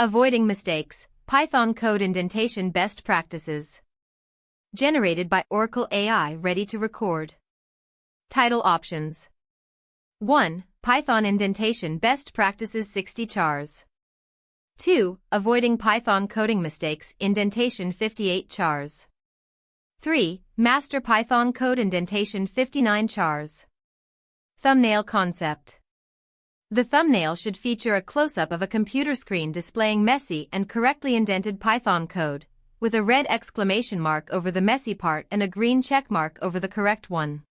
Avoiding mistakes, Python code indentation best practices. Generated by Oracl AI, ready to record. Title options. 1. Python indentation best practices 60 chars. 2. Avoiding Python coding mistakes indentation 58 chars. 3. Master Python code indentation 59 chars. Thumbnail concept. The thumbnail should feature a close-up of a computer screen displaying messy and correctly indented Python code, with a red exclamation mark over the messy part and a green check mark over the correct one.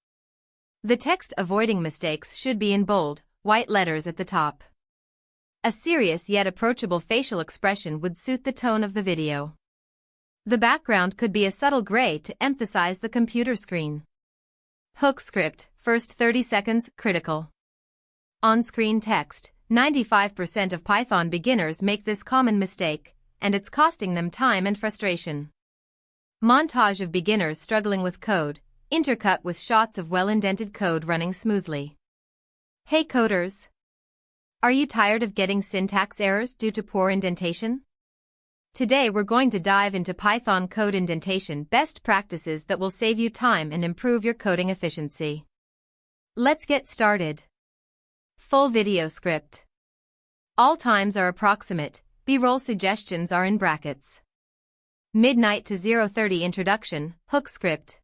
The text avoiding mistakes should be in bold, white letters at the top. A serious yet approachable facial expression would suit the tone of the video. The background could be a subtle gray to emphasize the computer screen. Hook script, first 30 seconds, critical. On-screen text. 95% of Python beginners make this common mistake, and it's costing them time and frustration. Montage of beginners struggling with code, intercut with shots of well-indented code running smoothly. Hey coders! Are you tired of getting syntax errors due to poor indentation? Today we're going to dive into Python code indentation best practices that will save you time and improve your coding efficiency. Let's get started. Full video script. All times are approximate, B-roll suggestions are in brackets. Midnight to 0:30 introduction, hook script.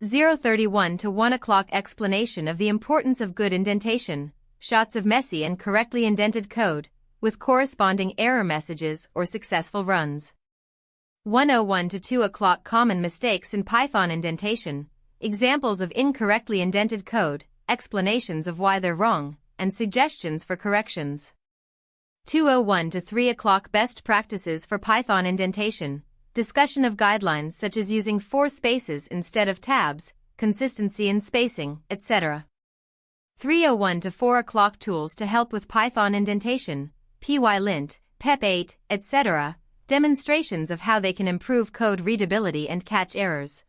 0:31 to 1 o'clock explanation of the importance of good indentation, shots of messy and correctly indented code, with corresponding error messages or successful runs. 1:01 to 2 o'clock common mistakes in Python indentation, examples of incorrectly indented code, explanations of why they're wrong, and suggestions for corrections. 2:01 to 3 o'clock best practices for Python indentation, discussion of guidelines such as using 4 spaces instead of tabs, consistency in spacing, etc. 3:01 to 4 o'clock tools to help with Python indentation, PyLint, pep8, etc., demonstrations of how they can improve code readability and catch errors.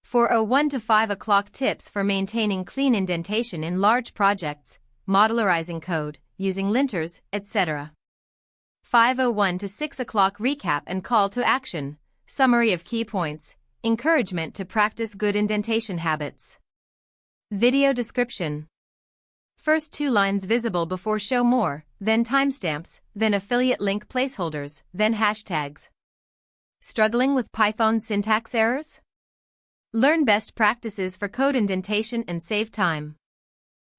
4:01 to 5 o'clock tips for maintaining clean indentation in large projects, modularizing code, using linters, etc. 5:01 to 6 o'clock recap and call to action, summary of key points, encouragement to practice good indentation habits. Video description. First 2 lines visible before show more, then timestamps, then affiliate link placeholders, then hashtags. Struggling with Python syntax errors? Learn best practices for code indentation and save time.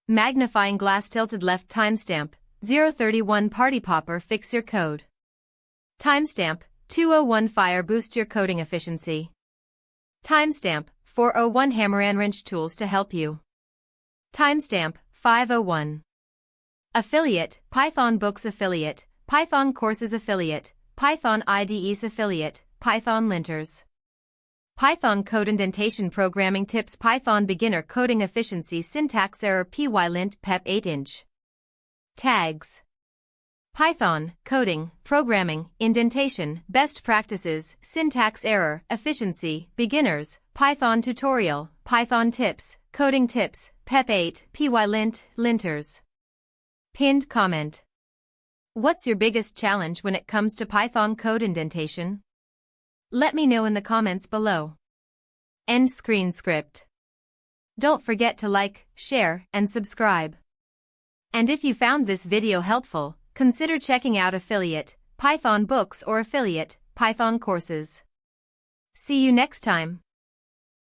Magnifying glass tilted left timestamp, 0:31 party popper fix your code. Timestamp, 2:01 fire boost your coding efficiency. Timestamp, 4:01 hammer and wrench tools to help you. Timestamp, 5:01. Affiliate, Python books affiliate, Python courses affiliate, Python IDEs affiliate, Python linters. Python code indentation programming tips Python beginner coding efficiency syntax error PyLint pep8 inch. Tags. Python, coding, programming, indentation, best practices, syntax error, efficiency, beginners, Python tutorial, Python tips, coding tips, pep8, PyLint, linters. Pinned comment. What's your biggest challenge when it comes to Python code indentation? Let me know in the comments below. End screen script. Don't forget to like, share, and subscribe. And if you found this video helpful, consider checking out affiliate, Python books or affiliate, Python courses. See you next time.